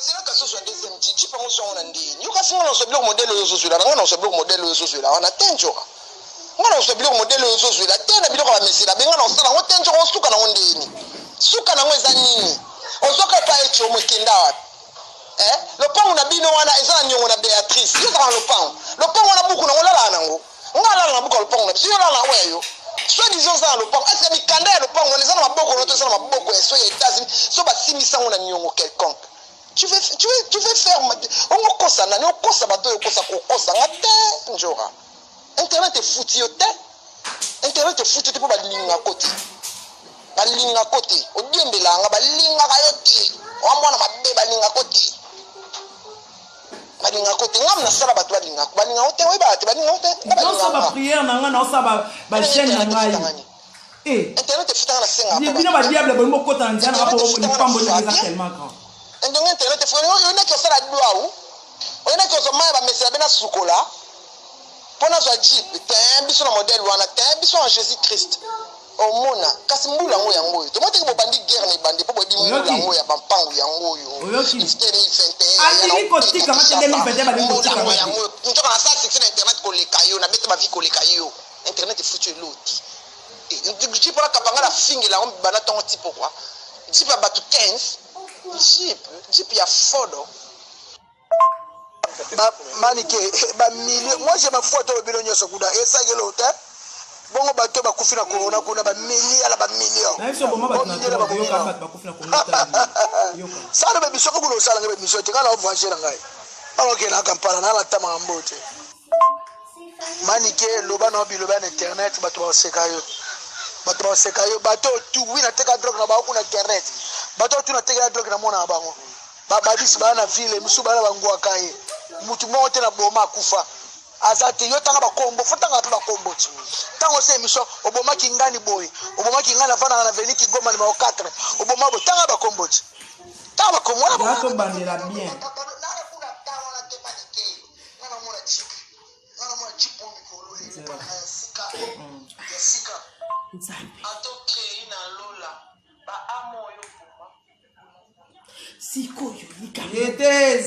c'est que ce soit deuxième petit pas on soit on andi you ka finga so bloc modèle yo so là on so bloc modèle yo so là on attend joka on so bloc modèle yo so là tena biloko la mesila benga na sala on tenjo on suka na ondeni suka na ngweza nini on soka pa echo mukenda le pont na bino wana eza nyongo na Béatrice yo ka le pont wana buku na ngolala nango ngala na buku le pont na biso yo la weyo soit disons ça le pont est-ce que mikanda le pont on eza na maboko na to eza na maboko so ya États-Unis so ba simisa ngona nyongo quelconque tu veux faire on kosa na on kosa bato yo kosa ko kosa ngate njora internet est foutu yo te internet est foutu te po ba linga côté odiembela nga ba linga kayote o mwana mabe ba linga côté balinga côté ngam na sala bato balinga ote we ba te balinga ote non ça ba prière na nga na ça ba chaîne na ngai internet est foutu na senga ni bino ba diable ba mo kota nzana ba po ni pambo ni za tellement grand ndongo internet est foutu yo na ko sala dua ou on a ko so mai ba message bena sukola pona zo jeep te biso na modèle wana te biso en Jésus Christ o mona kasi mbula ngo yango yo to moteki bo bandi guerre ni bandi po bo di mbula ngo ya bampangu yango yo ifiteri fente ali ko tika mate 2021 ba dingo tika yango ntoka na sa section internet ko leka yo na bete ba vi ko leka yo internet foutu loti e ndikuchi pora kapanga la fingela on bana tongo tipo quoi jeep ba tu 15 jeep ya fodo manike ba million moi je ma photo au bilonyo sokuda esa gelote bongo bato ba kufina corona kuna ba million ala ba million na hizo bomba ba tunatoka ba kufina corona yoka sana ba bisoko kulo sala ngabe mishote kana ovangela ngai ok na kampala na la tama mbote manike loba na biloba na internet bato ba sekayo bato tu wina teka drogue na ba kuna internet bato tu na teka drogue na mona bango ba bisi bana vile musuba na bangwa kai mutu mote na boma kufa azate yo tanga bakombo fotanga pe bakombo ti tango se mission oboma kingani boy oboma kingana fana na veni kigoma ni ma 4 oboma bo tanga bakombo ti tanga bakombo wana bato bandela bien sikoyo yete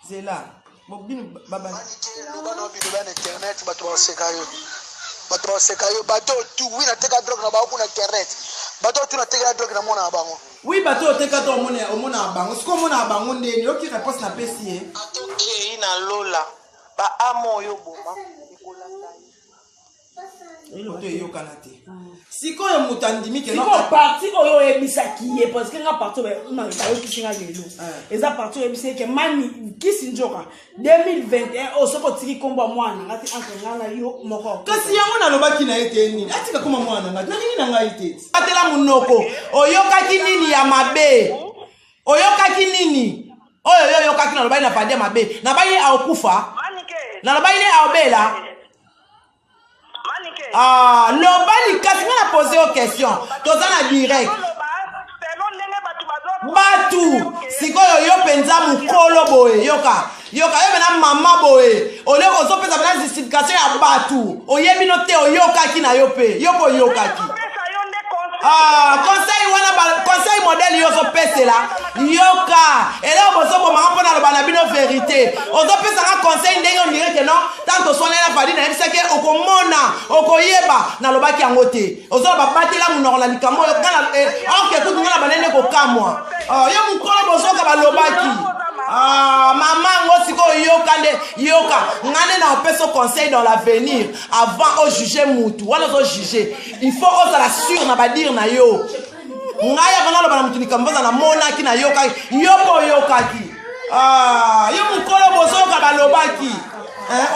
zela bobino baba loba no biloba na internet bato ba sekayo bato tu wina teka drogue na ba kuna internet bato tu na teka drogue na mona bango oui bato teka to mona bango siko mona bango ndeni yoki réponse na pesi atoke ina lola ba amo yo boma to yoka na te sikoyo mutandimi ke no parti oyo ebisaki ye parce que nga parti na tayo kisinga lelo eza parti ebisaki ke mani kisinjoka 2021 osoko tiki komba mwana ngati entre ngana yo moko kasi yango na lobaki na ete nini atika koma mwana ngati na nini na ngai te atela munoko oyokaki nini ya mabe oyokaki nini oyo yokaki na lobai na pande mabe na baye akufa na lobai ne aobela lobali kasi nga na pose aux questions toza na direct batu sikoyo yo penza mukolo boye yoka yo mena mama boye ole ozopesa bena justification ya batu oyebi no te oyokaki na yo pe yoko oyokaki conseil modèle yo so pesela yoka ele bosobo manga pona loba na bino vérité ozo pesa nga conseil ndenge on dirait que non tant to sonela fadi na ebisake okomona okoyeba na lobaki yango te ozo ba batela munoko na likamo yo kana ok tout ngana banene ko kamwa yo mukolo bosoka ba lobaki maman ngo siko yoka ngane na opeso conseil dans l'avenir avant au juger mutu wala zo juger il faut osala sûr na ba dire na yo ngaya kana loba na mutu nikamboza na monaki na yokaki yokaki yo mukolo bosoka ba lobaki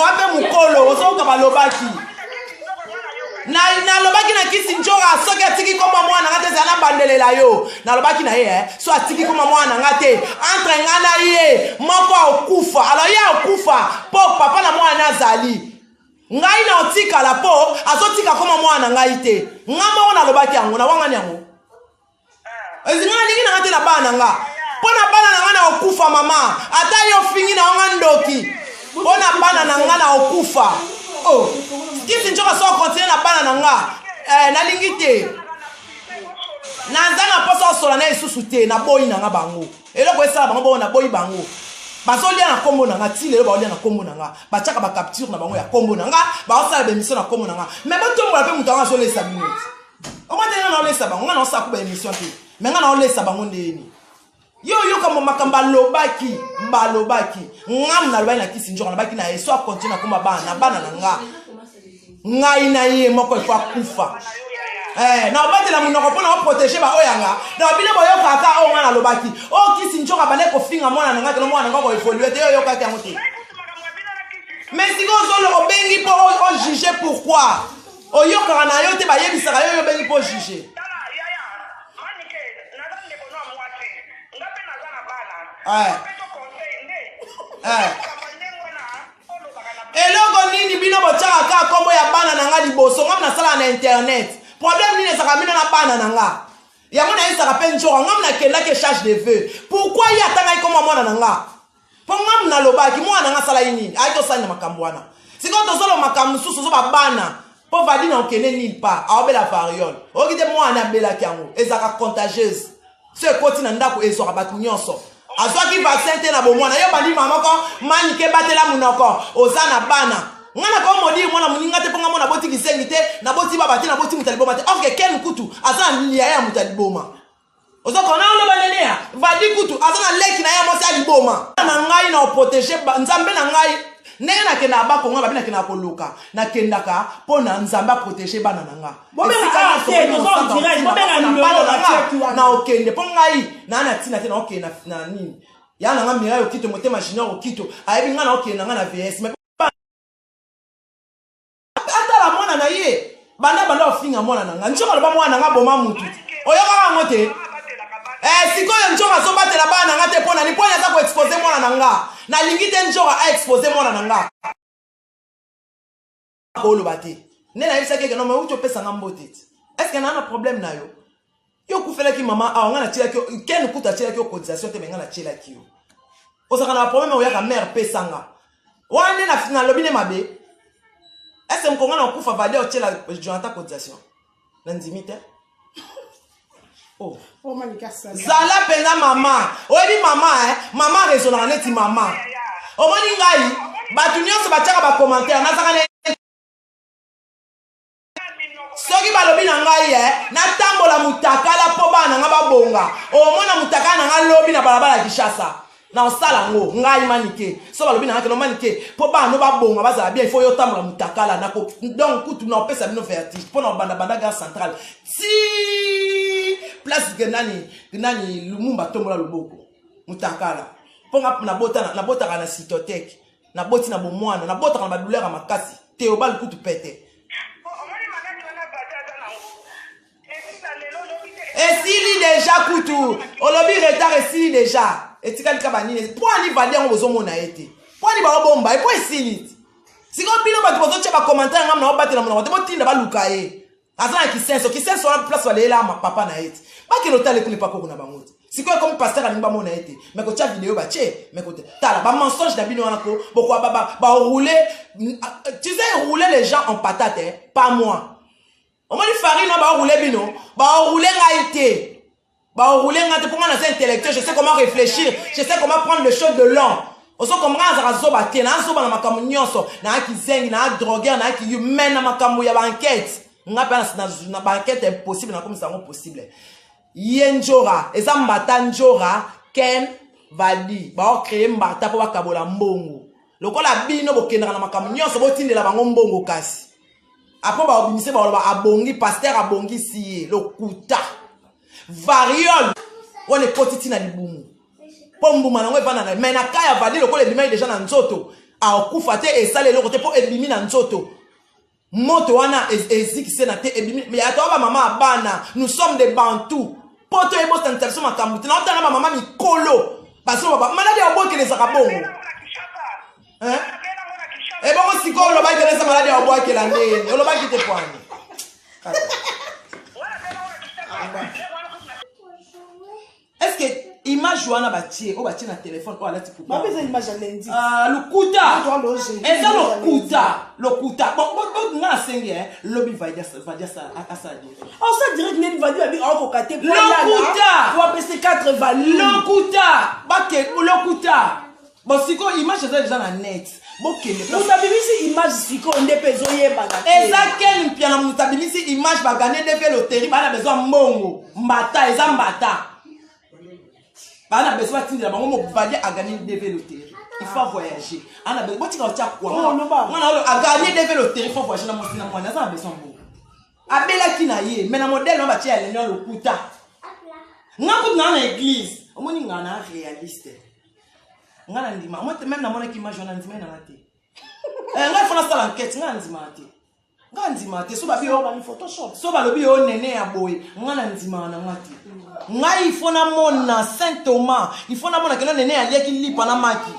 oape mukolo bosoka ba lobaki na lobaki na kisi njoka soki atiki koma mwana ngate zana bandelela yo na lobaki na ye so atiki koma mwana ngate entre ngana ye moko akufa alors ye akufa po papa na mwana azali ngai na otika la po azotika koma mwana ngai te ngamo na lobaki yango na wangani yango ezingana ningi na ngate na bana nga pona bana na ngana okufa mama ata yo fingi na wanga ndoki pona bana na ngana okufa kisi njoka so continue na bana na nga na lingi te na nzanga poso sola na isusu te na boyi na nga bango eloko esala bango bo na boyi bango bazolia na kombo na nga ti lelo baolia na kombo na nga batiaka bacapture na bango ya kombo na nga baosala bemission na kombo na nga mais botombola mpe moto yango azolesa bino omate nga na olesa bango nga na osala kuba émission te mais nga na olesa bango ndeni yo yoka makambo balobaki ngam na lobai na kisi njoka na baki na eso a continue na komba bana na nga ngai na ye moko ifo akufa na obatela munoko mpona oprotéger baoyanga na bino boyokaka o nga na lobaki o kisi njoka bane kofinga mwana na nga te no mwana nga koevolue te yo yokaki yango te mais siko ozolo obengi mpo ojuge pourquoi oyokaka na yo te bayebisaka yo obengi mpo ojuge eloko nini bino botiaka kaka kombo ya bana na nga liboso ngam nasala na internet problème nini ezaka bino na bana na nga yango nayebisaka mpe njoka ngam nakendaki charge de vœu pourquoi ye atangai kombo mwana na nga mpo ngam nalobaki mwana na nga asala ye nini ayaki osali na makambo wana sikoyo tozolo makambo mosusu ozo babana mpo vadi na okende nini pa aobela variole oyoki te mwana abelaki yango ezalaka contagieuse so ekoti na ndako ezwaka bato nyonso azwaki vaccin te na bomwana yo bandi mamoko manike batela munoko oza na bana ngana ko modi mwana muninga te ponga mona boti kisengi te na boti baba te na boti mutaliboma te ok ken kutu aza na liya ya mutaliboma ozo kona lo banenea vadi kutu aza na leki na ya mosi aliboma na ngai na protéger nzambe na ngai ndenge nakenda abako nga babina kenda koluka nakendaka pona nzambe protéger bana na nga na okende po ngai na tina te na okenda na nini ya na nga mira okito motema junior okito ayebi nga na okenda nga na VS atala mwana na ye banda ofinga mwana na nga nchoka loba mwana nga boma mutu oyokaka ngo te sikoyo njoka azobatela bana na nga te pona ni pona aza koexpose mwana na nga nalingi te njoka aexpose mwana na nga koloba te nde nayebisaki eke nome uti opesanga mbote ti eske na problème na yo yo kufelaki mama awa nga natielaki ken kuta atielaki yo cotisation te me nga natielaki yo ozaka na baproblème oyaka mare pesanga wana nde nalobi ne mabe ese mkonga na okufa vade otiela jonathan cotisation na ndimi te zala penza mama oyebi mama rezonaka neti mama omoni ngai bato nyonso batiaka bacommentaire nazaka ne soki balobi na ngai natambola mutakala mpo bana nga babonga omona mutakala na nga lobi na balabala ya Kinshasa na osala ngo ngai manike so balobi na nga manike mpo bana babonga bazala bien il faut yo tambola mutakala nako donc kutu na opesa bino vertige mpo na banda gare centrale ti place nani Lumumba tombola loboko mutakala mpo nga nabotaka na cytothèque naboti na bomwana nabotaka na badouleur ya makasi teobal kutu pete esili deja kutu olobi retard esili deja etikali ka banini po ani vadi yango bozomona ye te po ani baobomba e po esili ti sikoyo bino bato bozotia bacommentaire ngam na obatela monoko te botinda baluka ye aza na kisenso wana place balela papa na ye ti bakende otala ekuna epakoko na bango te sikoyo ekomi paster alingi bamona ye te me kotia video batie me kote tala bamensonge na bino wana ko bokoa baroule tu sais rouler les gens en patate pas moi omoni farine baroule bino baroule ngai te baroule ngai te pour moi na intellectuel je sais comment réfléchir je sais comment prendre les choses de long oso komanga azaka zoba te na zoba na makambo nyonso na kizengi na drogueur na ki humain na makambo ya banquête ngapa na banquête impossible na comme ça possible yenjora eza mbata njora ken vadi ba créer mbata po bakabola mbongo lokola bino bokendaka na makambo nyonso botindela bango mbongo kasi apo ba obimise ba loba abongi pasteur abongi siye lokuta variole on est potiti na libumu pombuma nango evana na mais na kaya vadi lokola ebimai déjà na nzoto akufa te esale loko te po ebimi na nzoto moto wana ezikise na te ebimi mais atoba ba mama abana nous sommes des bantous poto ebo santation makambo te na otanga ba mama mikolo baso ba malade ya boke les akabongo et bon si ko lo ba kelesa malade ya boke la ndeni lo ba kite pwani est-ce que image wana batie o batie na téléphone o alati pour ba pesa image lundi lokuta eza lokuta bon nga sengi lobby va dire ça dire ça direct neni va dire ko kate lokuta pour pesa 4 valeurs lokuta bon siko image eza déjà na net bokele mutabimisi image siko ndepezo yebana eza ken mpiana mutabimisi image ba gagner de loterie bana besoin mbongo mbata eza mbata bana besoin tindela bango mo valer a gagner de loterie il faut voyager ana besoin botika tia kwa mwana a gagner de loterie il faut voyager na mosina mwana eza besoin mbongo abela kina ye mais na modèle on ba tia lenyo lokuta ngako na église omoni ngana réaliste ngana ndima moi même na mona ki image na ndima na ngate nga fona sala enquête nga ndima te so ba bi o ba ni photoshop so ba lobi o nene ya boy ngana ndima na ngate nga il faut na mona Saint Thomas il faut na mona que nene ya lieki lipa na maki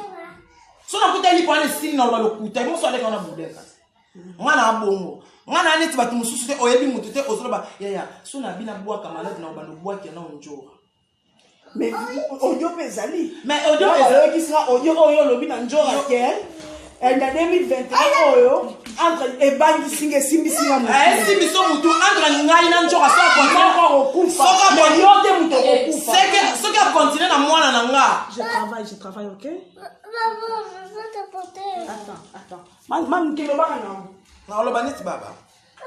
so na kuta lipa na sini na ba lokuta mo so ale kana budeka ngana abongo ngana neti batu mususu te oyebi mutu te ozoloba ya so na bina bwa kamalade na ba no bwa ki na onjora. Mais audio pesali. Mais audio pesali qui sera audio oyo lobi na njora kel. En 2021 oyo entre ebangi singe simbi singa mutu. Simbi so mutu entre ngai na njora so ko okufa. Mais yo te mutu okufa. C'est que continuer na mwana na nga. Je travaille, OK? Attends. Mam kelo baka na. Na lo baniti baba.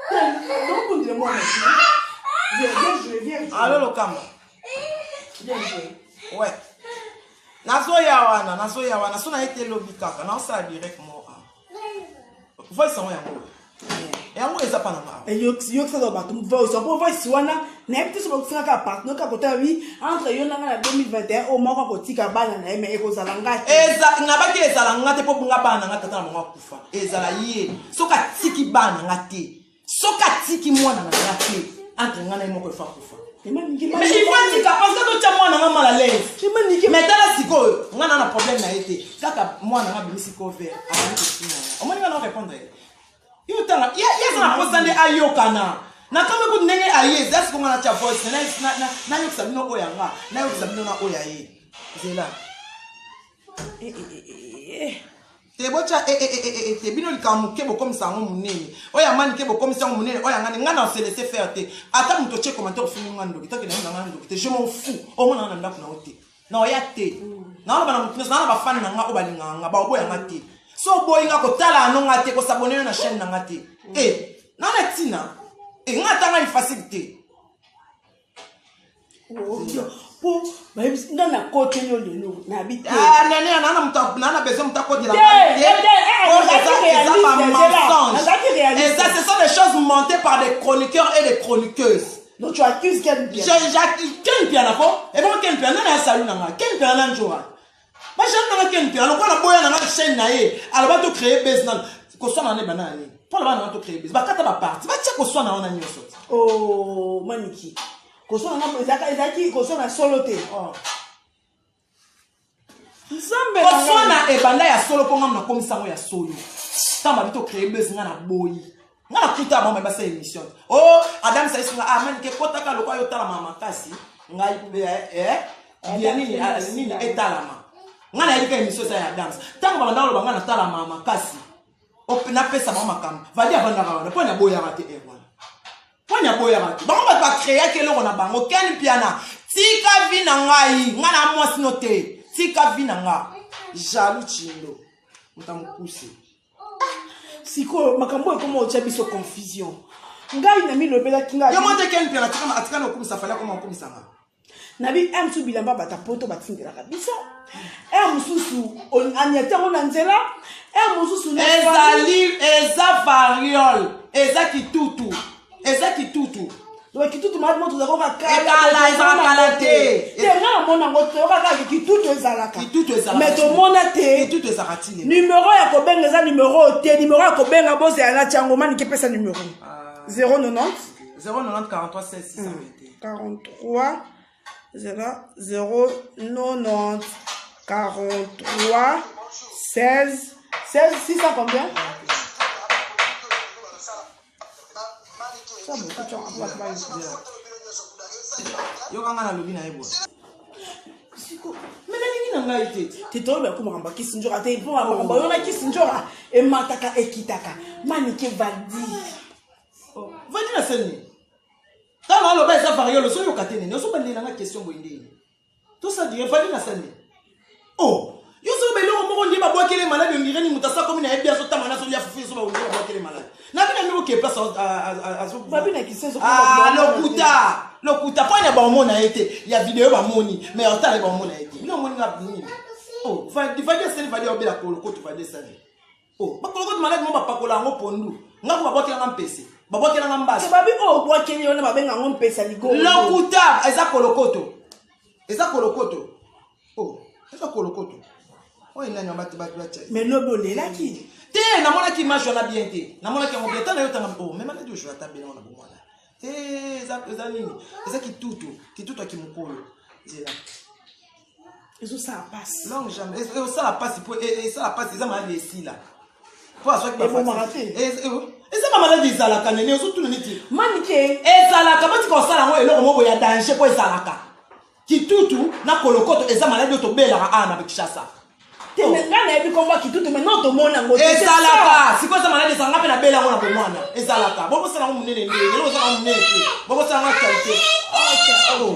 Donc on dirait moi. Viens. Allô le kamba. Ouais. Nazoya wana sona ete lobby kaka na ça direct mo. Voice on yango eza pa na ba. Et yo ça doit battre voice pour voice wana na epti so bokinga ka partner ka kota wi entre yo na 2021 au moko ko tika bana na me ekozala ngati. Eza ngabaki ezala ngate po bunga bana ngata tata na monga kufa. Ezala ye. Soka tiki bana ngate. Soka tiki mwana na ngate. Entre ngana moko fa kufa. Mais il faut dire parce que tu as moi na mal à l'aise. Mais dans siko on a un problème na été. Kaka moi na bimi siko vert avant que tu on m'a pas répondre. Yo tanga ya na posande ayokana. Na kama ku nenge aye that's ko ngana cha voice na yo sabino oyanga. Na yo sabino na oyaye. Zela. Te bocha te bino likamu kebo comme ça munene oya mani kebo comme ça munene oya ngana se laisser faire te ata muto che commentaire fini ngando kitake na ngando te je m'en fous o mona na ndako na ote na oya te na bana mutu na ba fan na nga o balinganga ba oboya ngate so boy nga ko tala no ngate ko s'abonner na chaîne na ngate na na tina ngata nga facilité pour dans la côté lelo na habiter nani ana besoin mutako de la et ça ce sont des choses montées par des chroniqueurs et des chroniqueuses. Donc tu accuses Ken Pia. Ken Pia na ko et bon Ken Pia na salut na Ken Pia na njora ba je na Ken Pia na ko na boya na chaîne na ye alors ba to créer business ko so na ne banani pour le ba to créer business ba kata ba parti ba tia ko so na ona nyoso oh maniki koso na ezaki koso na solo te nzambe koso na ebanda ya solo po ngam na komisango ya solo tamba bito créer buzz ngana boyi ngana kuta ba ba sa émission Adam sa isinga man ke kota ka lokwa yo tala mama kasi ngai ya nini etalama ngana yika émission sa ya Adam tamba ba ndalo ba ngana tala mama kasi na pesa mama kam vadi abanda ka wana po na boya rate Ponya boya rate bango ba créer ke lo na bango Ken Piana tika vi na ngai ngana mwasi note tika vi na nga jaloux chindo mutamukuse siko makambo ekoma otia biso confusion ngai na milobela kinga yo monte Ken Piana tika atika na okumisa fala koma okumisa nga nabi mtu bilamba batapoto batindela kabisa mususu anyata ngona nzela mususu ezali eza variole eza kitutu donc kitutu madmo to zako kala eza te nga mona ngoto kaka kitutu ezalaka mais to mona te kitutu ezakatile numéro ya kobenga eza numéro te numéro ya kobenga boze ya la chango mani ke pesa numéro 090 43 16 43 090 43 16 600 combien? Ça beaucoup tu as yo kanga na lobi na ebo Mais la ligne n'a pas été. Tu te trouves comme un qui s'injure à tes bons, on a qui s'injure et mataka et kitaka. Manike va dire. Va dire la scène. Quand on a le varié, le son est ne sont pas la question. Tout ça dit, va dire la scène. Oh, yo so belo mo ndi ba bois les malades on dirait ni mutasa comme na ebia so tamana so ya fufu so ba on dirait bois les malades. Na bina mi ke place à so va bien qui c'est so. Ah, le kuta pas na ba mo na été. Il y a vidéo ba moni, mais on t'a ba mo na été. Non mo na bini. Oh, va dire c'est va dire obela ko tu va dire ça. Oh, ba ko malade mo ba pakola ngo pondu. Ngako ba bois la ngam-pc. Ba bois la ngam-bas. C'est pas bien oh bois kele on ba benga ngom-pc ligo. Le kuta eza kolokoto. Eza kolokoto. Oh, eza kolokoto. Mais le bolé là qui te na mona ki marche on a bien te na mona ki on bien tant na yo tanga oh mais malade je ata bien on a bon là za nini eza ki tutu ki mukolo zela eso ça passe non jamais et ça passe pour et ça passe ça malade ici là pour aswa ki ba et ça malade izala kanene so tout le niti manike ezala ka bati ko sala ngo eloko mo boya danger ko ezala ka ki tutu na kolokoto eza malade to bela ana bikishasa ngana ebi komba kitutu maintenant to mona ngo ezalaka siko za malade sanga pe na bela ngona po mwana ezalaka bobo sala ngo munene ndenge lelo sala munene bobo sala ngo qualité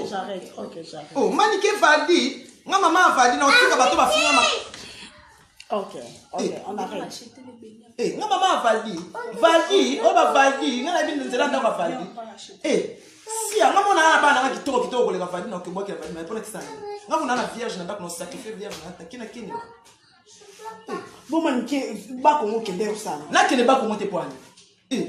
j'arrête. Oh manike fadi nga mama fadi na otika bato bafinga ma OK on arrête nga mama fadi o ba fadi nga na bi nzela ndako fadi si nga mona na bana nga kitoko koleka fadi na okeboka fadi mais pour ça nga mona na vierge na ndako no sacrifier vierge na takina kini. Bon manike ba kongo kende usana. Na kende ba kongo te poani.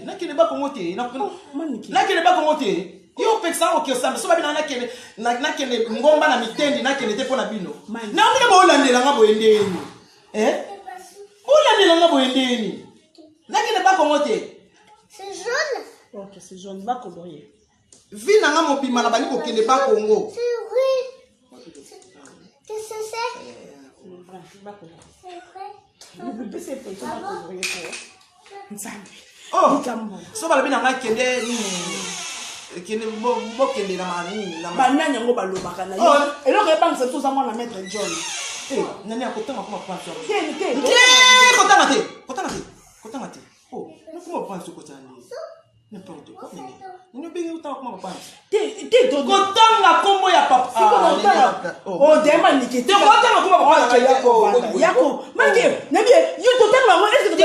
Na kende ba kongo te na manike. Na kende ba kongo te. Yo peksa o ke osamba so ba bina na kende ngomba na mitendi na kende te pona bino. Na mina ba olandela nga boyendeni. Olandela nga boyendeni. Na kende ba kongo te. C'est jaune. OK, c'est jaune ba colorier. Vi na nga mobima na bali ko kende ba kongo. C'est oui. Qu'est-ce que c'est? Oh, so bala bina nga kende kende bo kende na mani na banani yango balobaka na yo eloko ebangisa toza mwana maître John nani akotanga kuma panso kotanga te oh nakuma panso kotanga n'importe quoi nini bingi utanga kuma panso te kotanga kombo ya papa oh dema nikete te kotanga kuma papa yako mangi nabi yo totanga ngo est-ce que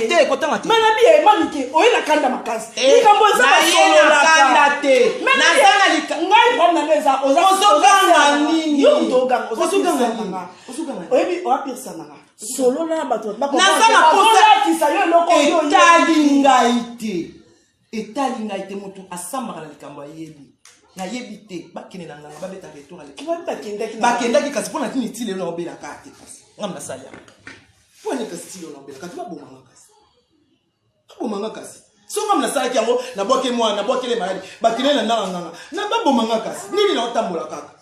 te kotanga te manabi manike oyela kanda makasi likambo za na kanda te na zanga lika ngai bonna neza ozoganga nini yo ndoganga ozoganga oyebi oapirisa nanga solo na bato nazanga posa kisa yo loko yo etali ngai te mutu asambaka na likambo ayebi na yebi te bakene na nganga babeta retour ale bakendaki kasi pona tini tile na obela kate kasi ngam na salia pona kasi tile na obela kate babomanga kasi so ngam na salia yango na boke mwana na boke le maladi bakene na nganga na babomanga kasi nini na otambola kaka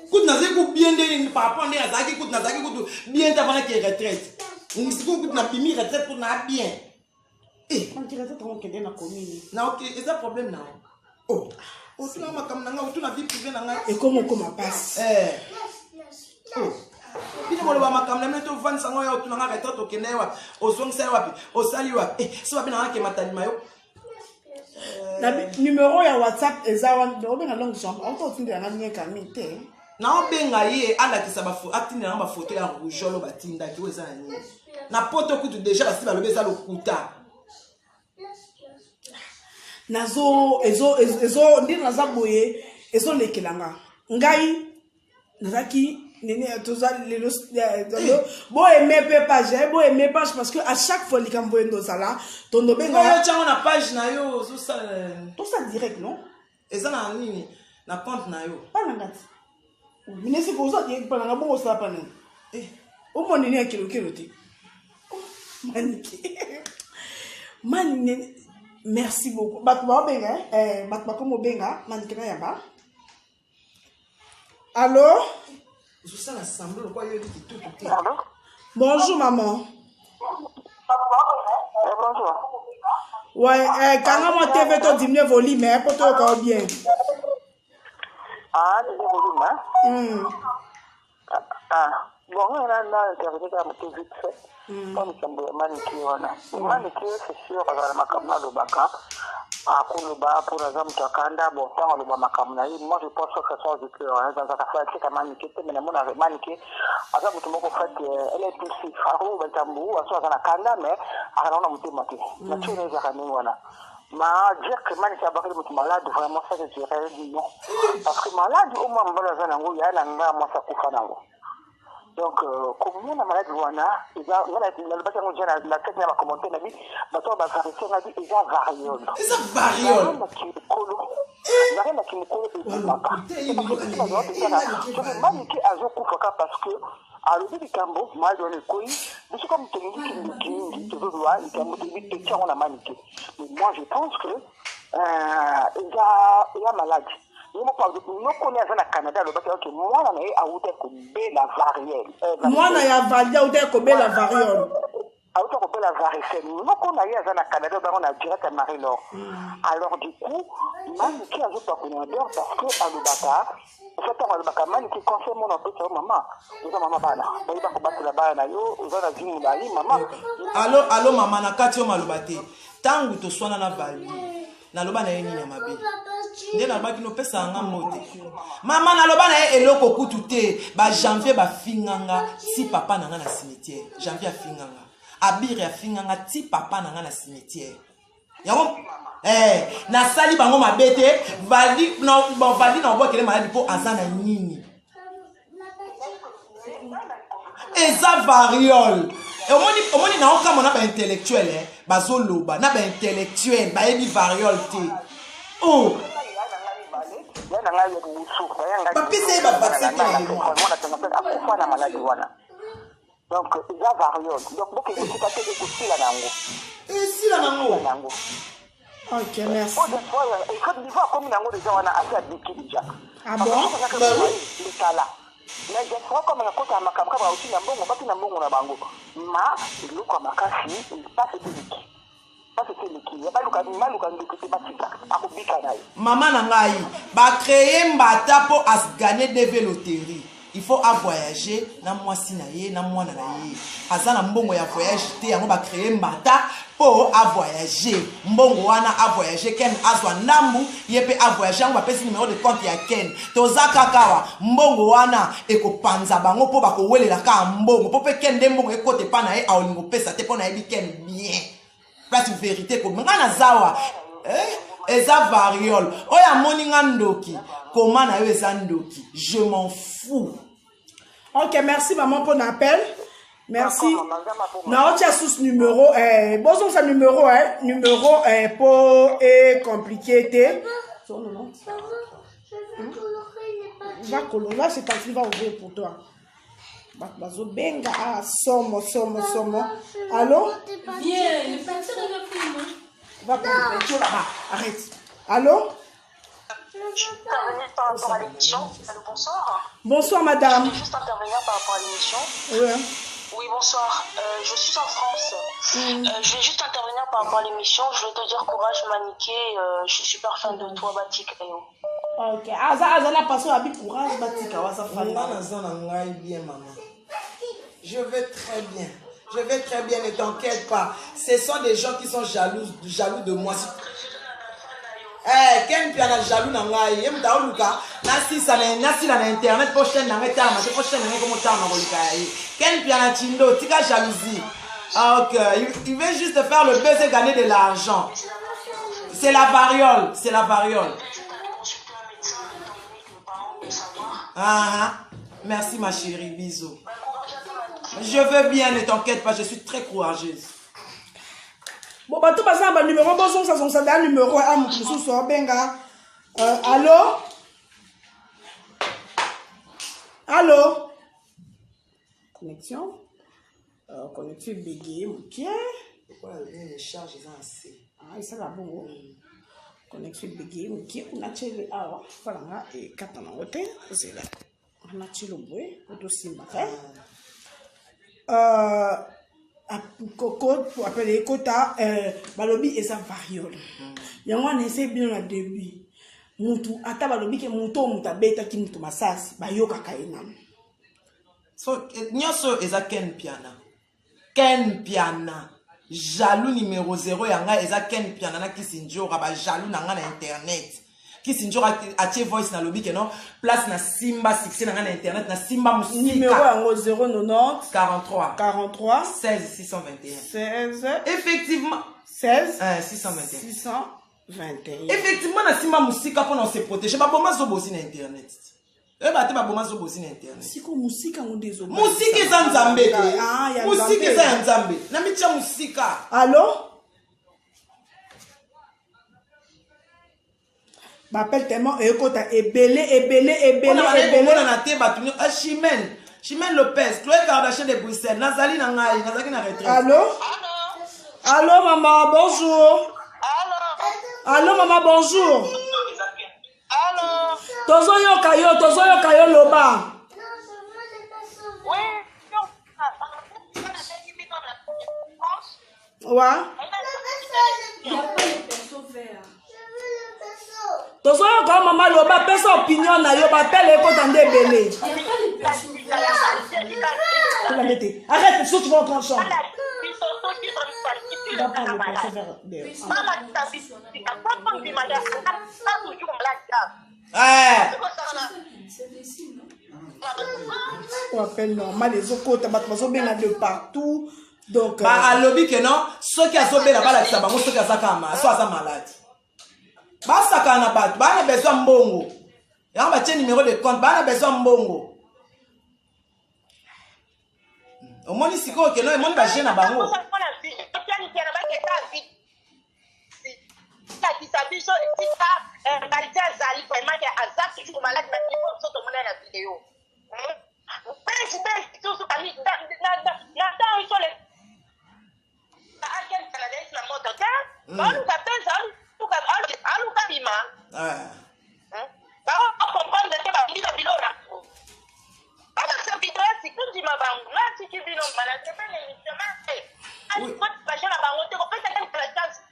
kut na zeku bien de papa ndé azaki kut na zaki kut bien ta bana ki retraite ngisiku kut na pimi retraite pour na bien on dirait que ton kende na commune na OK est ça problème na oh otuna makam na nga otuna vie privée na nga et comment passe oh bino mo ba makam na meto van sango ya otuna nga retraite okende wa osongisa wapi osali wapi so ba bina nga ke matali mayo na numéro ya WhatsApp ezawa obenga longue chambre on peut tindela na nyeka mite na obenga ye alakisa ba atindela ba photo ya rougeole batinda ki weza na nini na poto kutu déjà basi ba lobeza lokuta nazo ndiri naza boye ezo lekelanga ngai nazaki nene toza lelo bo aimer page parce que à chaque fois likambo endozala tondo benga yo chango na page na yo zo ça tout ça direct non eza na nini na compte na yo pana ngati minesi ko zo tie pana ngabo sa pana omo nini akilo te manike merci beaucoup bato babenga bato bakomo benga manikena yaba allô je sens l'assemblée quoi yo dit tout bonjour maman Bonjour. ouais kanga mo TV to diminuer volume pour to ko bien Ah, tu dis volume, hein? Bon, on a intervenu à mon vite fait. Comme il semble maniquer, c'est sûr, dans ma caméra de Baka, à Koulouba, pour exemple, Kanda, bon, tant le Bamakamna, moi je pense que ça soit du cœur, dans un affaire qui a maniqué, mais mon avait maniqué, à ça, vous me faites, elle est poussée, à Rou, à Tambou, à Soazana Kanda, mais à la on a monté, la tune est à Raniwana. Mais dire que maniqué a barré le malade, vraiment, ça, je dirais non. Parce que malade, au moins, il y a un gars, moi, ça coûte un ango. Donc, comme nous, la maladie, la tête n'a pas commenté, la vie, maintenant, la variété, on a dit, il y a variole. Il y a variole. Il y a rien qui me colle, il y a parce que, à l'autre du Cambo, moi, dans le coin, je suis comme Tengi, toujours là, il y a maniqué. Mais moi, je pense que, il y a maladie. Nous connaissons le Canada, le bac que moi, on a eu la variole. Moi, on a validé la variole. La varicelle. Nous connaissons le Canada, on a direct à Marie-Laure. Alors, du coup, même qui a joué par Canada, parce que à l'Ubaka, en fait, à l'Ubaka, même qui conseille mon empêche, maman, nous avons maman, on va combattre la barre, nous avons dit, maman. Allô, maman, na katio malobate. Tangu to swana na valide. Na loba na yeni na mabe. Nde na loba kino pesa nga mote. Mama na loba na ye eloko kutu te. Ba janvier ba finganga ti papa na nga na cimetière. Janvier a finganga. Abire a finganga ti papa na nga na cimetière. Yango na sali bango mabete vali na obo kele maladi po azana nini. Eza variole. Et au moins na oka mona ba intellectuel bazo loba na ba intellectuel ba yebi variole te. Oh. Papi c'est ba vaccin na maladie wana. Donc il y a variole. Donc beaucoup de choses qui la nango. Et si la nango. Ok, merci. Il faut vivre comme nango déjà wana assez habitué déjà. Ah bon? Bah oui. Mais je crois comme on a makamka aussi na mbongo baki na mbongo na bango. Ma le kwa makasi il passe public. Pas c'est celui ya baluka maluka ndikuti batika akubika nayo. Maman na ngai ba créer mbata po as gagner des véloteries. Il faut à voyager na mwasi na ye na mwana na ye. Aza na mbongo ya voyage te yango ba créer mbata po à voyager. Mbongo wana à voyager ken azwa ndambu yepe à voyager yango ba pesi numéro de compte ya ken. Toza kakawa mbongo wana ekopanza bango po ba ko welela ka mbongo po pe ken ndembo ekote pa na ye a olingo pesa te po na yebi ken bien. Place vérité ko ngana zawa. Eza variole. Oya moninga ndoki. Comment na yo eza ndoki? Je m'en fous. Ok, merci maman pour l'appel. Merci. Non, tu as sous numéro. Bon, ça numéro, numéro pour compliqué. Va colorer, là c'est quand tu vas ouvrir pour toi. Bazo benga somo. Allô? Viens, le peinture de la film. Va pour le peinture là-bas. Arrête. Allô? Je suis intervenir par rapport à l'émission. Allô, bonsoir. Bonsoir madame. Je voulais juste intervenir par rapport à l'émission. Oui. Oui, bonsoir. Je suis en France. Je voulais juste intervenir par rapport à l'émission. Je voulais te dire courage, Maniqué. Je suis super fan de toi, Batik. Ok. Azana passe à bi courage, Batik. Bien, maman. Je vais très bien. Je vais très bien, ne t'inquiète pas. Ce sont des gens qui sont jaloux de moi. Ken piana jaloux na ngai yem dauluka nasi na internet prochaine na ngeta ma prochaine na ngeko motama kolika yi Ken piana chindo tika jalousie. OK, il veut juste faire le buzz et gagner de l'argent. C'est la variole. Merci ma chérie, bisous. Je veux bien, ne t'inquiète pas, je suis très courageuse. Bon, bah, tout passant, bah, numéro, bon, ça, c'est un numéro, benga. Allô? Connexion? Connexion bégayée, ok. Pourquoi les charges sont assez? Ah, ça là, bon. Connexion bégayée, ok. On a tiré, alors, voilà, et 4 ans, ok. C'est là. On a tiré le bruit, pour tout ce pour appeler Kota, balobi et sa variole. Yango on essaie bien au début. Mutu ata balobi ke muto muta beta ki mutu masasi bayoka kaina. Nyonso eza Ken Piana. Ken Piana. Jaloux numéro 0 yanga eza Ken Piana na Kisinjora ba jaloux nanga na internet. Kisinjora atie voice na lobby que non place na Simba succès nanga na internet na Simba musika. Numéro yango 090 43 43 16 621. 16 Effectivement 16 621. 621. Effectivement na Simba musika pour se protéger ba boma zo bosi na internet. Bate ba boma zo bosi na internet. Siko musika ngondezo. Musika eza nzambe te. Ya musika eza ya nzambe. Na mitia musika. Allô? M'appelle tellement ekota ebele. Na te batu Chimène Lopez, Chloé Kardashian de Bruxelles, Nazali na ngai, Nazali na retraite. Allô? Allô maman, bonjour. Allô maman, bonjour. Allô? Tozo yo loba. Oui. Ouais. Tozo yo ka maman loba pesa opinion na yo bapele ekota nde ebele. Arrête, tu vas entendre ça. On appelle normal les autres côtés, bien de partout. Donc, à lobby que non, ceux qui ont sauvé la balle, ça va, ceux qui ont soit malade. Basta kana bat, bana besoin mbongo. Ya ba tie numéro de compte, bana besoin mbongo. Au moins ici ko que non, mon ba jeune na bango.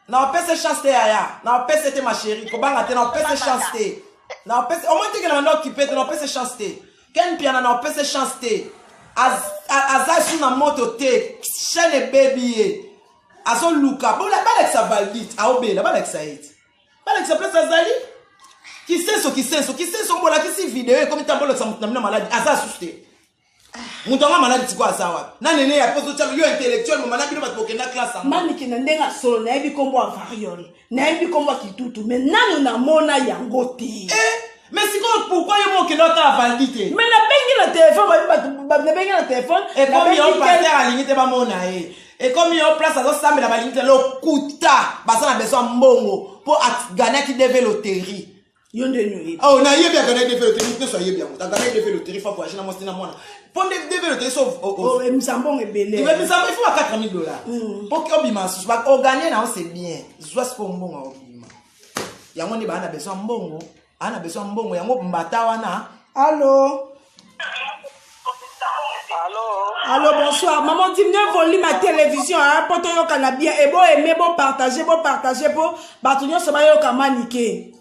Non, on peut se chance ya. Non, on peut c'était ma chérie. Kobanga te, non, on peut se chance te. Non, on peut au moins que na occupé, non, on peut se chance te. Ken Piana, non, on peut se chance te. Aza sur na moto te, chaîne baby. Azo luka, bon la balle avec sa valide, a obé, la balle avec sa hit. Balle avec sa place Azali. Qui sait bon la qui si vidéo comme tant bon ça m'a malade, Aza assusté. Mutonga malade tiko azawa. Na nene ya poso tsa yo intellectuel mo malade bino batoko na classe. Maniki na ndenga solo na yebi kombo avariole. Na yebi kombo kitutu, mais nanu na mona yango te. Mais si pourquoi yo mo ke nota validité? Mais na bengi na téléphone, na bengi na téléphone, et comme yo passer à limite ba mona et comme yo place à sambe la limite lo kuta, basa na besoin mbongo pour gagner qui devait loterie. Oh, na yebi a gagné des loteries, ne soyez bien. Tu as gagné des loteries, faut acheter na mostina mona. Pour des loteries sauf oh, Msambon est belé. Il faut à 4 000 $. Pour que obima, au gagner na c'est bien. Soit ce qu'on mbongo obima. Yango ni ba na besoin mbongo, ana besoin mbongo yango mbata wana. Allô? Allô, bonsoir. Maman, dis-moi, volume ma télévision, hein, pour ton yoka bien. Et bon, aimer, bon, partager, pour batunyo se ba yoka maniqué.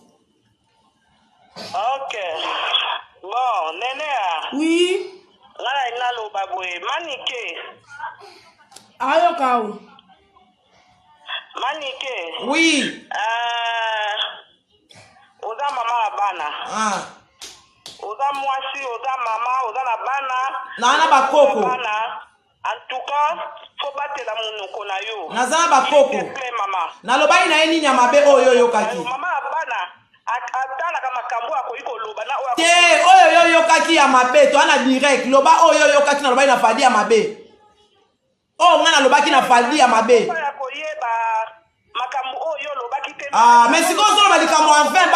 Ok. Bon, Nénéa. Oui. Là, il a le baboué. Maniqué. Ayo kao. Maniqué. Oui. Oza maman la bana. Ah. Oza mwasi, oza maman, oza la bana. Na bakoko. En tout cas, faut battre la monoko na yo. Nazana bakoko. Maman. Na lobai na eni nyamabe oyo yo kaki. Maman la bana. Atala kama kambo akoyiko loba na oyo. Te oyo yo kaki ya mabe to ana direct loba oyo yo kaki na lobai na fadi ya mabe. Oh ngana lobaki na fadi ya mabe. Ah mais si ko zo balika mo en fait.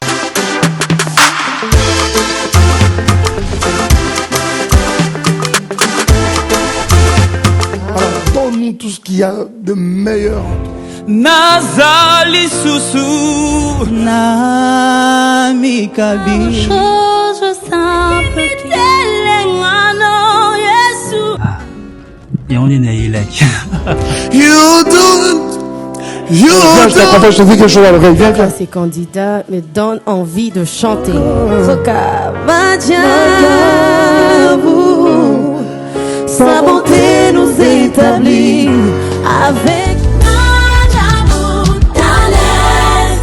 Donne-nous tout ce qu'il y a de meilleur. Nazali susu na mikabi chose simple telengano Yesu yoni na ile You do. Je te dis quelque chose à l'oreille. Viens. Ces candidats me donnent envie de chanter. établi avec Madame Thalès.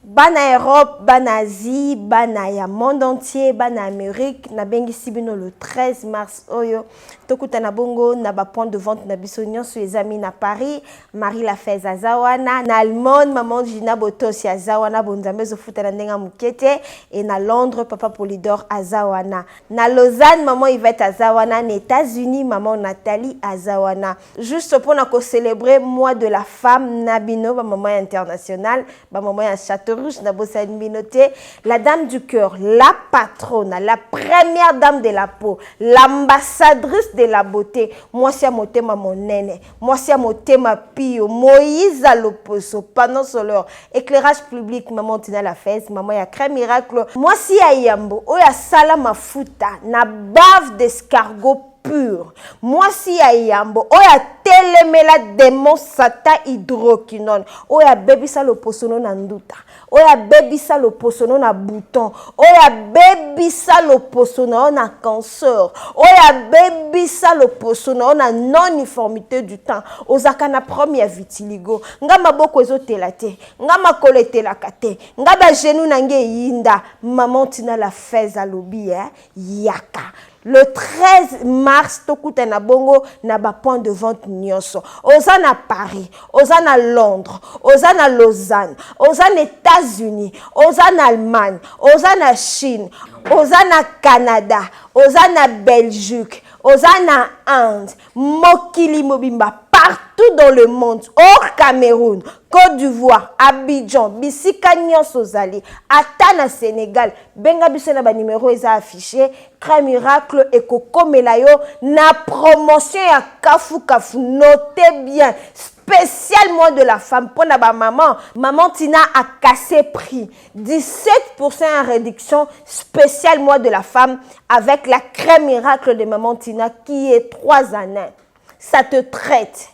Bana Europe, bana Asie, bana ya monde entier, bana Amérique, na bengi sibino le 13 mars oyo. Tokuta na bongo na ba point de vente na biso nyonso ezami na Paris, Marie Lafez azawana, na Allemande, maman Gina Botosi azawana, bonzambe zo futa na ndenga mukete, et na Londres, papa Polydor azawana. Na Lausanne, maman Yvette azawana, na États-Unis, maman Nathalie azawana. Juste pour na ko célébrer mois de la femme nabino, ba maman internationale, ba maman ya Château na Bossane Minoté, la dame du cœur, la patronne, la première dame de la peau, l'ambassadrice de la beauté. Moi, c'est Motema mon nene. Moi, c'est Motema Pio. Moïse à l'opposo. Pendant leur éclairage public, maman Tina la fesse, maman ya crème miracle. Moi, si Ayambo, oya salama futa, na bave d'escargot pur. Moi si ayambo oya telemela démon sata hydroquinone oya bebisa lo posono na nduta oya bebisa lo posono na bouton oya bebisa lo posono na cancer oya bebisa lo posono na non-uniformité du temps ozaka na première vitiligo ngama boko ezotela te ngama koletela kate ngaba genou nange yinda maman Tina la fesse alobi yaka. Le 13 mars, tokuta na bongo na ba point de vente nyonso. Oza na Paris, oza na Londres, oza na Lausanne, oza na États-Unis, oza na Allemagne, oza na Chine, oza na Canada, oza na Belgique, oza na Inde, mokili mobimba partout dans le monde, au Cameroun, Côte d'Ivoire, Abidjan, bisika nyonso zali, ata na Sénégal, benga biso na ba numéro eza affiché, Crème Miracle et Coco Melayo na promotion ya kafu kafu, notez bien, spécial mois de la femme pour na ba maman, maman Tina a cassé prix, 17% en réduction, spécial mois de la femme avec la Crème Miracle de maman Tina qui est 3 années. Ça te traite,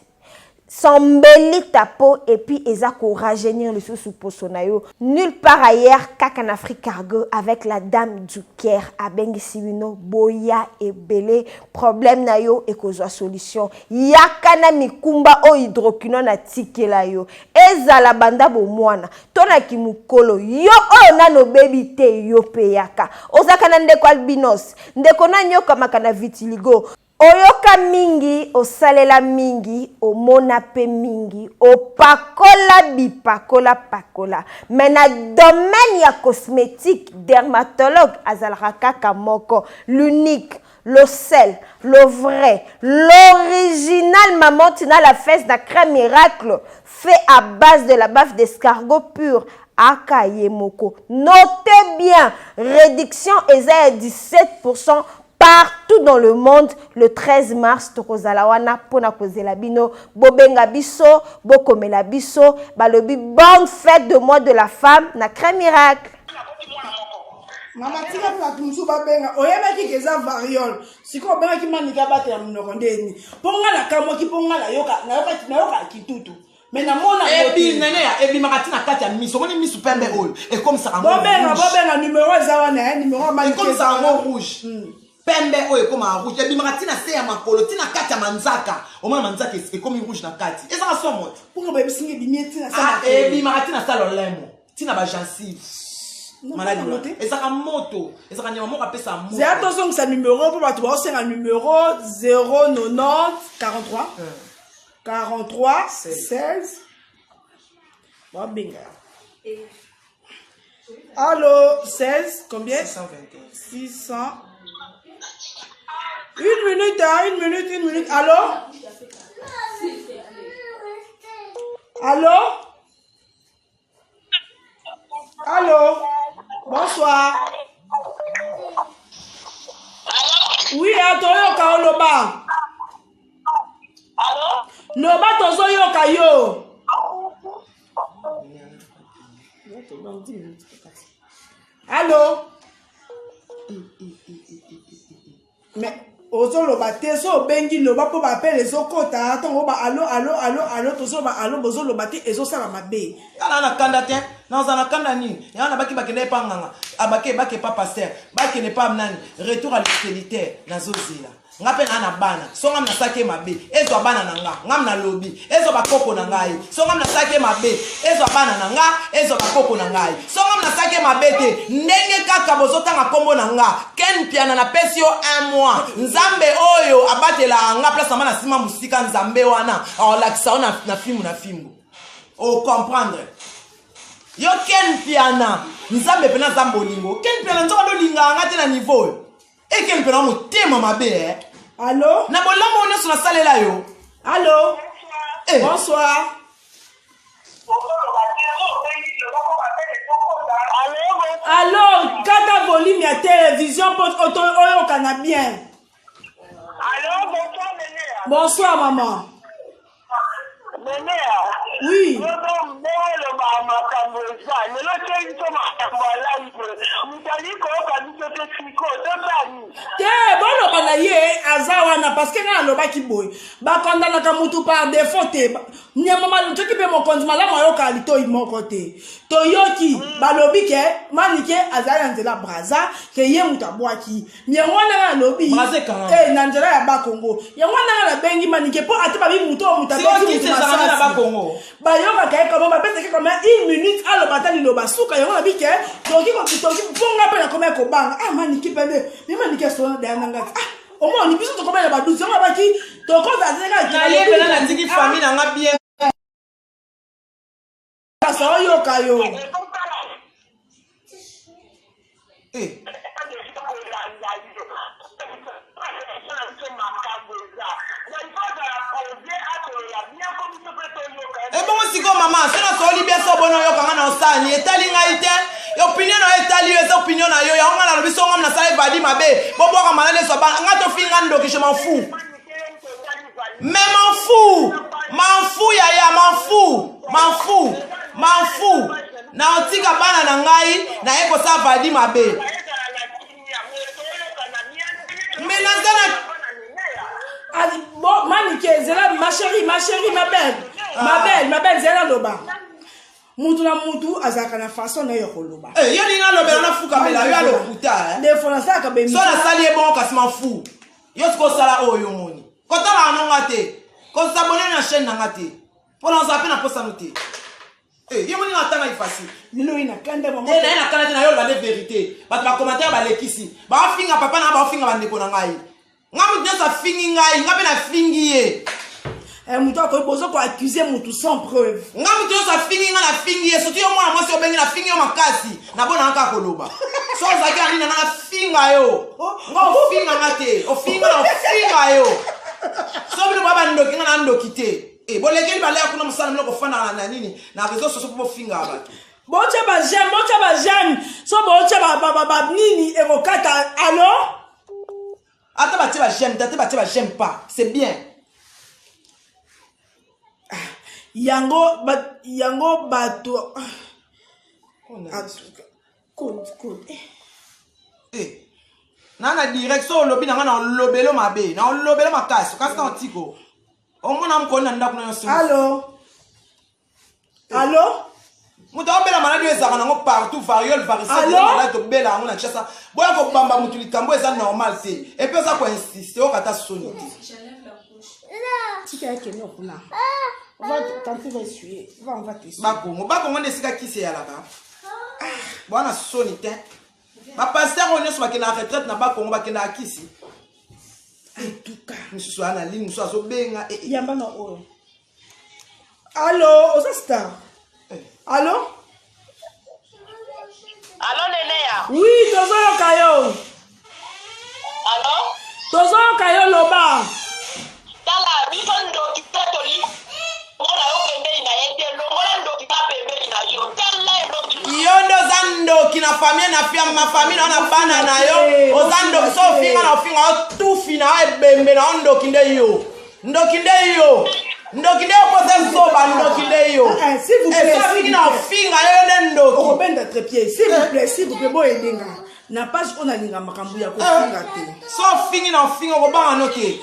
s'embellit ta peau et puis ezako rajeunir le sous posonayo. Nulle part ailleurs qu'en Afrique cargo avec la dame du Caire à Bengisibino, Boya et Belé, problème na yo et kozwa solution. Yakana mikumba o hydroquinone na tikela yo. Ezala banda bo mwana. Tona ki mukolo yo o nano baby te yo peyaka. Ozaka na ndeko albinos. Ndeko na nyoka makana vitiligo. Oyoka mingi, osalela mingi, omona pe mingi, opakola bipakola pakola. Mais na domaine ya cosmétique, dermatologue azalaka kaka moko, l'unique, le sel, le vrai, l'original maman Tina la fesse de Crème Miracle, fait à base de la bave d'escargot pur. Akayemoko. Notez bien, réduction est à 17%. Partout dans le monde, le 13 mars, tokozalawana pona kozela bino, bobenga biso, bokomela biso, balobi bonne fête de mois de la femme na Crème Miracle. Maman tika pa tumsu ba benga oyeba ki keza variole siko benga ki manika bate ya mnoko ndeni ponga la kamwa ki ponga la yoka na yoka kitutu mais na mona ebi nene ya ebi makatina kati ya miso moni miso pembe oil et comme ça en bobenga numéro zawana numéro et comme ça en rouge pembe oyo comme en rouge ebi makatina se ya makolo tina kati ya manzaka au moins manzaka est comme rouge na kati et ça va son mot pour ba bisingi bimieti na ça ebi makatina ça lolemo tina ba gencive malade et ça moto et ça nyama moko apesa moto c'est attention que ça numéro pour ba to c'est un numéro 090 43 43 16 bon binga allo 16 combien 600 une minute allo allo bonsoir oui atoyoka oloba loba tozoyoka yo allo mais ozoloba te so obengi loba mpo bapele ezokota ntango ba alo tozoba alo bozoloba te ezosala mabe yana na kanda te naza na kanda nini yana baki bakende pa nganga abake bake pa pasteur bakende pa nani retour à l'utilitaire nazozela ngape na bana so ngam na sake mabe ezo bana na nga ngam na lobi ezo bakoko na ngai so ngam na sake mabe ezo bana na nga ezo bakoko na ngai so ngam na sake mabe te ndenge kaka bozotanga kombo na nga ken piana na pesio 1 mois nzambe oyo abatela nga place na sima musika nzambe wana olakisa na fimu o comprendre yo ken piana nzambe pena zambolingo ken piana nzoka do linga nga te na niveau et ken piana motema mabe Allô? Na bolamo on est sur la salle là yo. Allô? Bonsoir. Allô, kata volume ya télévision pour oyo kana bien. Allô, bonsoir Nénéa. Bonsoir maman. Nénéa. Oui. Bon na ye azawana parce que na loba ki boy ba kondana ka mutu par défaut te nyama ma to ki pe mo konti mala mo yo ka lito imoko te to yoki ba lobi ke manike azaya nzela braza ke ye mutu abwaki nyangwana na lobi na nzela ya ba Kongo nyangwana na bengi manike po ati ba bi mutu o mutu abwaki si na ba Kongo ba yo ka kai comme ba pete comme 1 minute alo batali loba suka yo na bi ke toki ponga pe na comme ko banga manike pe me manike so da nanga au moins on peut se commettre la douce on va qui donc on va dire na ye pena na tiki famille na nga bien ça yo kayo bon siko mama sena so li bien so bono yo kanga na osani etali ngai te opinion na etali yo opinion na yo ya nga na lobiso ngam na sala badi mabe bobo ka malale so ba nga to finga ndo je m'en fous mais m'en fous yaya m'en fous na otika bana na ngai na eko sa badi mabe mais nazana bon manike zela ma chérie ma belle zela loba mutu na mutu azaka na façon na yo koloba yo ni na lobela na fuka mela yo alokuta de fona saka be mi so na sali e bon kasi m'en fous yo sko sala oyo moni kota la nonga te ko s'abonner na chaîne na ngate pour en zapper na posa noté yo moni na tanga ifasi lilo ina kanda mama na ina kanda na yo ba de vérité ba ba commentaire ba lekisi ba finga papa na ba finga ba ndeko na ngai ngamu nyosa fingi ngai ngabe na fingi ye mutu akobozo ko accuser mutu sans preuve ngamu nyosa fingi nga na fingi ye surtout yo mwana mwasi obengi na fingi yo makasi na bona nka koloba so zaki ani na nga finga yo ngo finga ngate o finga yo so bino baba ndoki nga na ndoki te bolekeli ba lea kuna musana mloko fana na nini na réseaux sociaux pour finga abaki bocha ba j'aime so bocha ba nini evokata allo attends bah j'aime pas c'est bien yango bato na direction lobi na nga lobelo mabe na lobelo makasi kasi na otiko omona mkoni na ndako na yo allo mutu obela maladi ezaka nango partout variole varicelle to bela yango na chasa boya ko bamba mutu likambo eza normal te et puis oza ko insister okata soni te tika yake no kuna quand tu vas essuyer on va t'essuyer bakongo nde esika kisi eyalaka bwana soni te bapasteur oyo nyonso bakenda na retraite na bakongo bakenda akisi etuka misusu ana ligne mosusu azobenga yamba na oyo allo oza star allo Nénéa. Oui, tozoyoka yo. Allô? Tozoyoka yo loba. Tala biso ndoki petoli. Ngona yo pembeni na yete longola ndoki ka pembeni na yo. Tala ndoki. Yo ndo zando kina famille na fia ma famille na bana na yo. Ozando so finga na finga tu fina ebembe na ndoki nde yo. Ndoki nde yo. Ndoki nde opose soba ndoki nde yo. S'il vous plaît. Ça finga na finga yo nde ndoki. Robin d'être pied. S'il vous plaît, bon edenga. na page on a linga makambu ya ko finga te. So fingi na fingo ko ba note.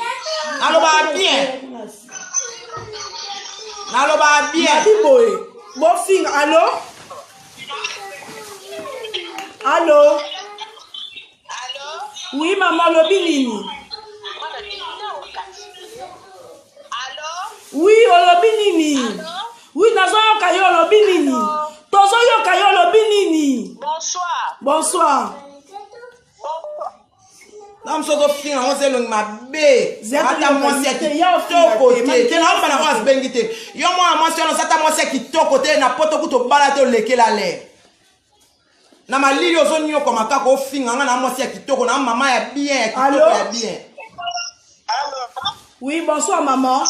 Aloba bien. Naloba bien. Boy. Bon finga, allô? Allô? Oui, maman, lobi nini? Oui, lobi nini? Oui, nazo yoka yo lobi nini? Tozo yoka yo lobi nini? Bonsoir. Bonsoir. Non, je suis fin, on s'est ma bé. Ata moi c'est qui to côté. Te na bana was bengite. Yo moi mention ça ta moi c'est qui to côté na poto kuto balate leke la lait. Na mali yo zoni yo comme ka ko fin na moi c'est qui to na maman ya bien, qui to ya bien. Allô? Oui, bonsoir maman.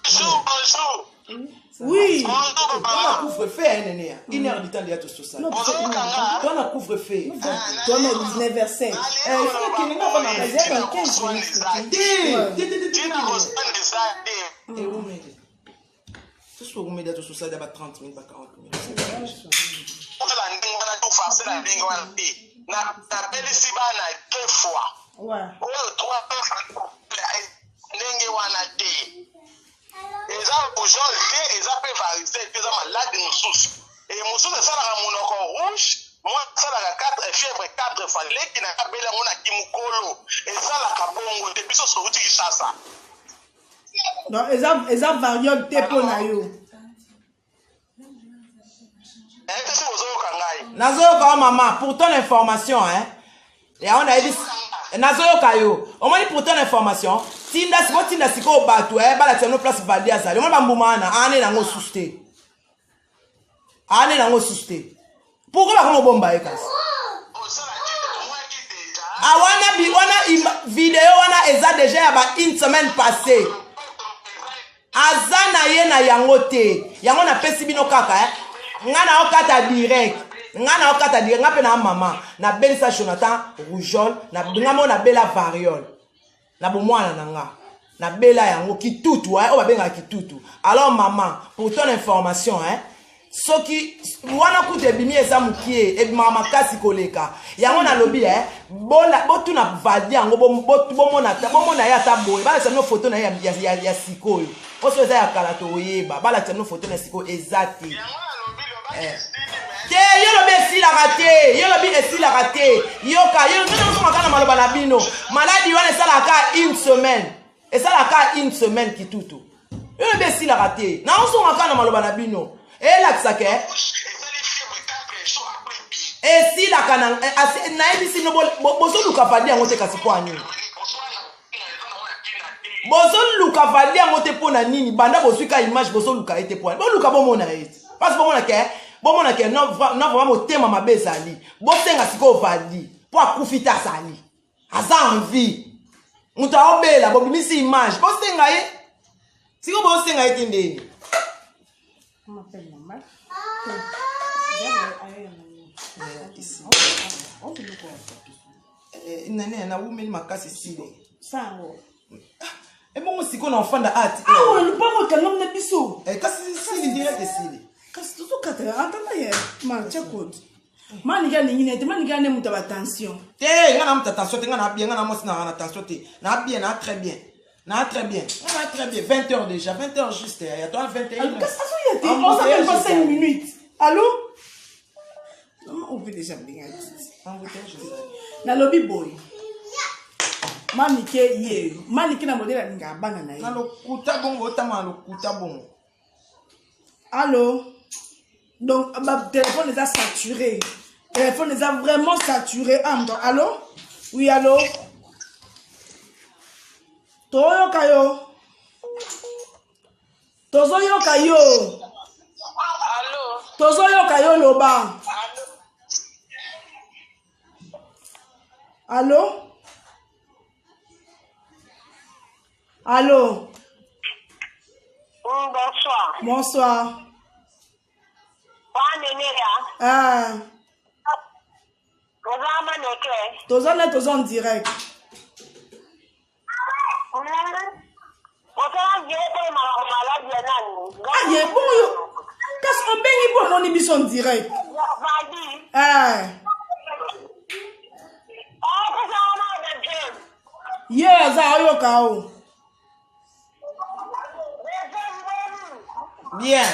Bonjour. Oui. On couvre-feu, néné. 1 heure du temps, il y a tout ça. Non, on a couvre-feu. Toi, on est 19h05. Il faut qu'il n'y ait pas de 15 minutes. Tout ce que vous mettez tout ça, il y a 30 minutes, 40 minutes. Eza bougeole te eza pe varicé te eza malade mosusu et mosusu esalaka monoko rouge moi esalaka 4 fièvre 4 fois leki na kabela ngo na kimukolo esalaka bongo te biso souti Kinshasa. Non, eza variole te po na yo. Ese ozoyoka ngai. Nazoyoka maman pour ton information hein. Et on a dit nazoyoka yo. On m'a dit pour ton information. Tinda siko batu bala teno place Valia Zali. On ba mbumana ane na ngo suste. Ane na ngo suste. Pourquoi ba ko bomba ekas? Wana vidéo wana eza déjà ya ba une semaine passée. Azana ye na yango te. Yango na pesi bino kaka Ngana okata direct. Ngana okata direct ngape na mama na Belisa Jonathan rougeole na ngamo na bela variole. Na bomwana nanga na bela yango kitutu o babenga kitutu. Alors maman pour ton information soki wana kute bimi eza mukie e mama kasi koleka yango na lobi bola botuna vadi yango bomona ya taboye bala tano photo na ya sikoyo oso eza ya kala to yeba bala tano photo na sikoyo ezati te yolo be si la raté yolo bi esi la raté yoka yolo nzo makana maloba na bino maladi wana sala ka une semaine kitutu yolo be si la raté na nzo makana maloba na bino la kisake esi la kana na ebisi no bozo luka fadi yango te kasi kwa nini bozo luka fadi yango te pona nini banda boswika image bozo luka ete pona bo luka bomona ete parce bomona ke non vraiment tema mabezali bosenga siko vadi po akufita sali aza envie mutu aobela bobimisi image bosenga ye siko bosenga ete ndeni. Nene na women makasi sile sango ebongo siko na ofanda ati lupango kangam na biso kasi sile direct sile kasi tuzo kata antana ye man chekot mani ga ningine te mani ga ne muta attention te ngana muta attention te ngana bien ngana mosi na attention te na bien na très bien. Non, très bien. 20h déjà. 20h juste. Il y a toi 21h. Qu'est-ce que tu as dit? On s'appelle pas 5 minutes. Allô? On peut déjà bien. Na lobby boy. Manike ye. Manike na modèle nga bana na ye. Na lokuta bongo tama lokuta bongo. Allô? Donc, ma téléphone est saturé. Téléphone est vraiment saturé. Allô? Oui, allô? Toyo kayo. Tozo yo kayo. Allô. Tozo yo kayo loba. Allô. Allô. Bonsoir. Bonsoir. Ah. Tozo en direct. Qu'est-ce qu'on bénit pour mon émission direct? Yes, ayo kao. Bien.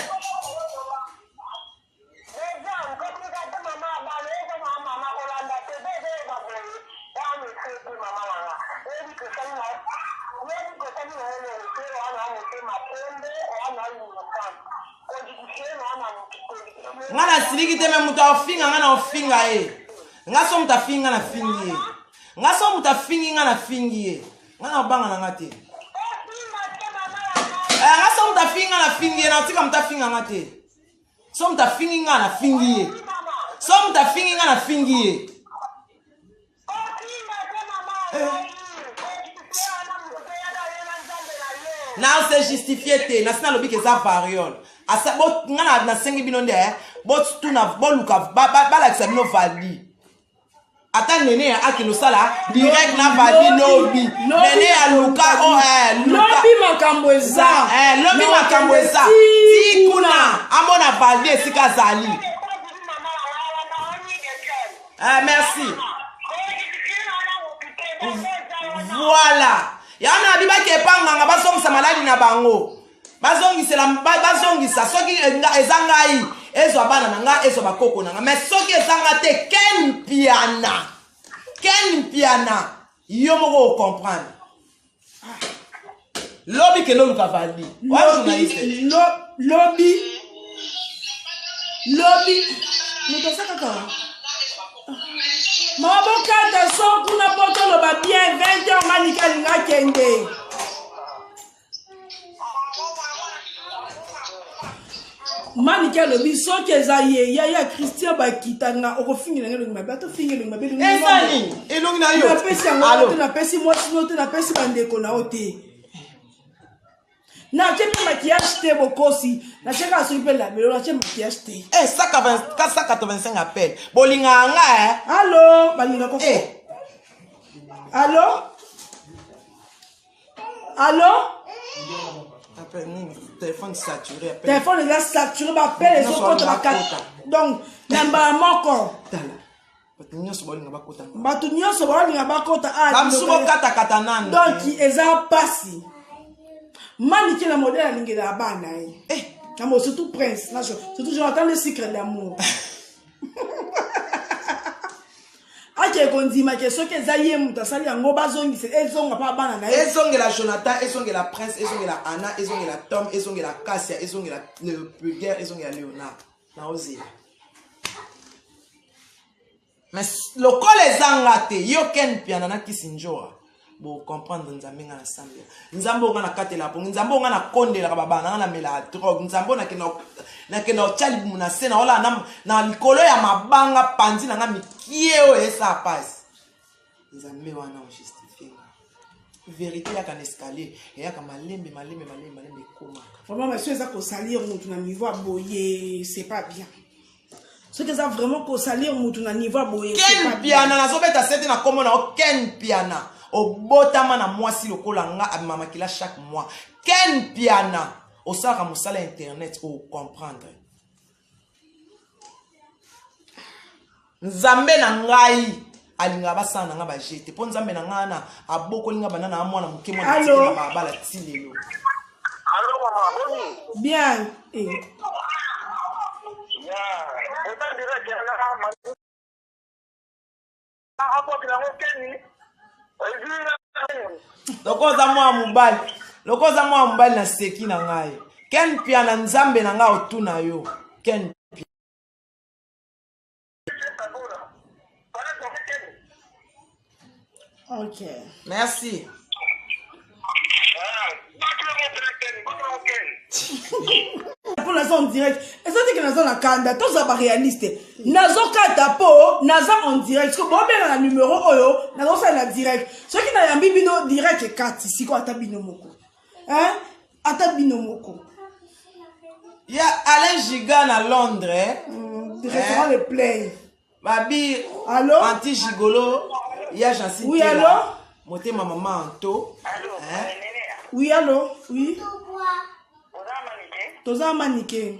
Ngana siliki teme mutu afinga ngana ofinga ngaso mutu afinga na fingi ngaso mutu afingi ngana fingi ngana obanga na ngate ngaso mutu afinga na fingi na tika mutu afinga ngate so mutu afingi ngana fingi so mutu afingi ngana fingi na se justifier te na sina lobi ke za variole asa bot ngana na sengi binonde bot tuna boluka bala kisa bino vali ata nene akino sala direct na vali lobi nene ya luka lobi makambo eza lobi makambo eza ti kuna amona vali esika zali merci voilà yana biba ke panganga basongisa maladi na bango bazongisa soki ezangai ezo bana nanga ezo bakoko nanga mais soki ezanga te ken piana yo moko comprendre lobi ke lolu kavali wa journaliste lobi mutosaka kawa mabokata so kuna poto lo ba bien 20h manika linga kende manika lo biso keza ye ya Christian bakitanga okofingi ngelo ngmabe to fingi ngmabe ezani elongi na yo na pesi yango na pesi mwasi na pesi bandeko na ote na chepe maquillage te bokosi na cheka suipe la melo na chepe maquillage te 185 appel bolinga nga allo balinga ko allo téléphone saturé téléphone est saturé ba appel les autres bakata donc namba moko batu nyonso balinga bakota kamsubo kata nani donc eza pasi Maniki la modèle à l'ingé la bana. Surtout prince. Surtout j'entends le secret d'amour. Ache kondi ma question que zaye muta sali yango bazongi se ezonga pa bana na ezongela Jonathan ezongela prince ezongela Anna ezongela Tom ezongela Cassia ezongela le Pulgaire ezongela Léonard na ozi mais lokole ezanga te yo ken piana na kisinjoa bo comprendre nzambe nga na sambia nzambo nga na katela po nzambo nga na kondela ka babana nga na mela drogue nzambo na kena chali muna sena wala na likolo ya mabanga panzi na nga mikie o esa passe nzambe wana o justifier vérité ya kan escalier ya ka malembe koma vraiment monsieur ça ko salir mutu na niveau boye c'est pas bien ce que ça vraiment ko salir mutu na niveau boye c'est pas bien piana na zobeta sete na komo na ken piana obotama na mwasi lokola nga abimama kila chaque mois ken piana osaka mosala internet o comprendre nzambe na ngai alinga basana nga bajete po nzambe na ngana aboko linga banana mwana mukemo na tikela babala tilelo allo mama boni bien lokoza mwa mobali na seki na ngai ken pia na nzambe na ngai otuna yo ken pia ok merci pour la zone direct et ça dit que nazo na kanda to za ba réaliste nazo kata po naza en direct ko bo bela na numéro oyo nazo sa na direct ce qui na yambi bino direct e kati siko ata bino moko ata bino moko ya Alain Giga na Londres restaurant le play babi allo anti gigolo ya Jancy oui allo motema maman Anto oui allo oui toza manike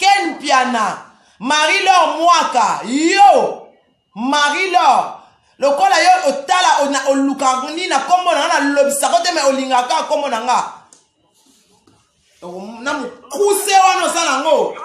Ken Piana, Marie-Laure Mwaka, yo, Marie-Laure, lokola yo otala olukani na kombo na na lobisako te me olingaka kombo na nga. Na mukuse wana osala ngo.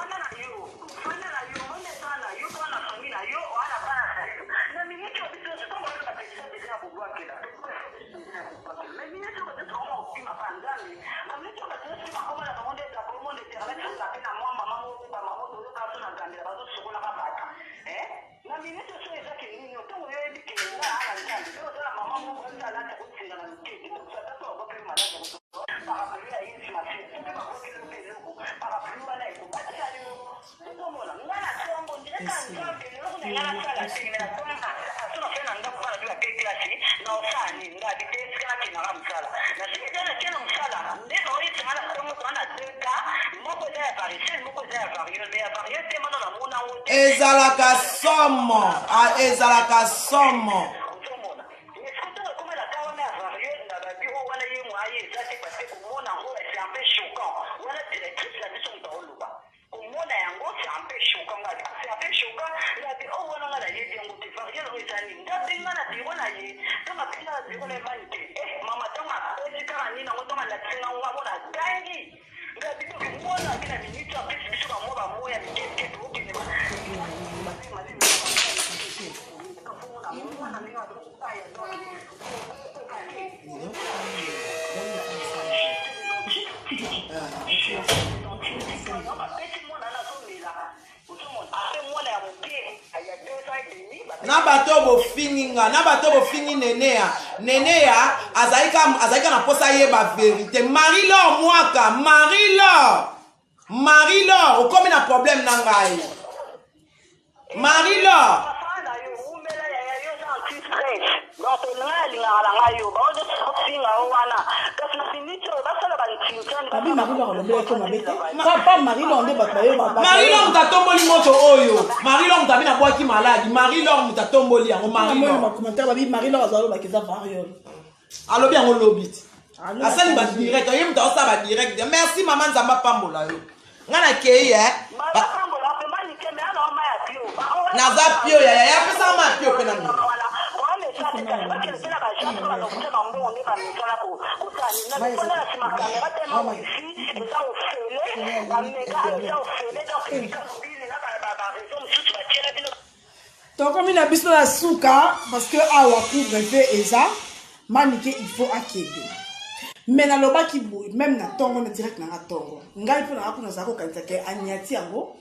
Ezalaka somo. na bato bofininga na bato bofini nenea azalika na posa yeba vérité Marie-Laure mwaka Marie-Laure okomi na problème na ngai Marie-Laure Marie-Laure mutatomboli moto oyo Marie-Laure mutabi na bwaki maladi Marie-Laure mutatomboli yango Marie-Laure azalo bakeza variole alobi yango lobiti asali ba direct ye mutaosa ba direct merci maman Nzamba pambola yo ngana kei naza pio ya pesa ma pio pena mi tokomi na biso na suka parce que awa couvre-feu eza manike il faut akende mais nalobaki boye même na tongo na direct na tongo ngai mpo na kuna zako kanisa ke aniati yango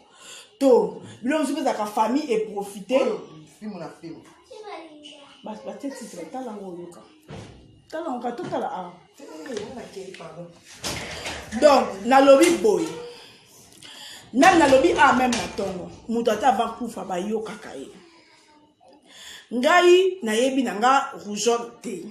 to bilo msupe za ka famille et profiter film na film bas batie titre tala ngo yoka tala ngo to tala a donc nalobi boye même nalobi a même na tongo muto ata avant kufa ba yoka kaye ngai na yebi na nga rougeole te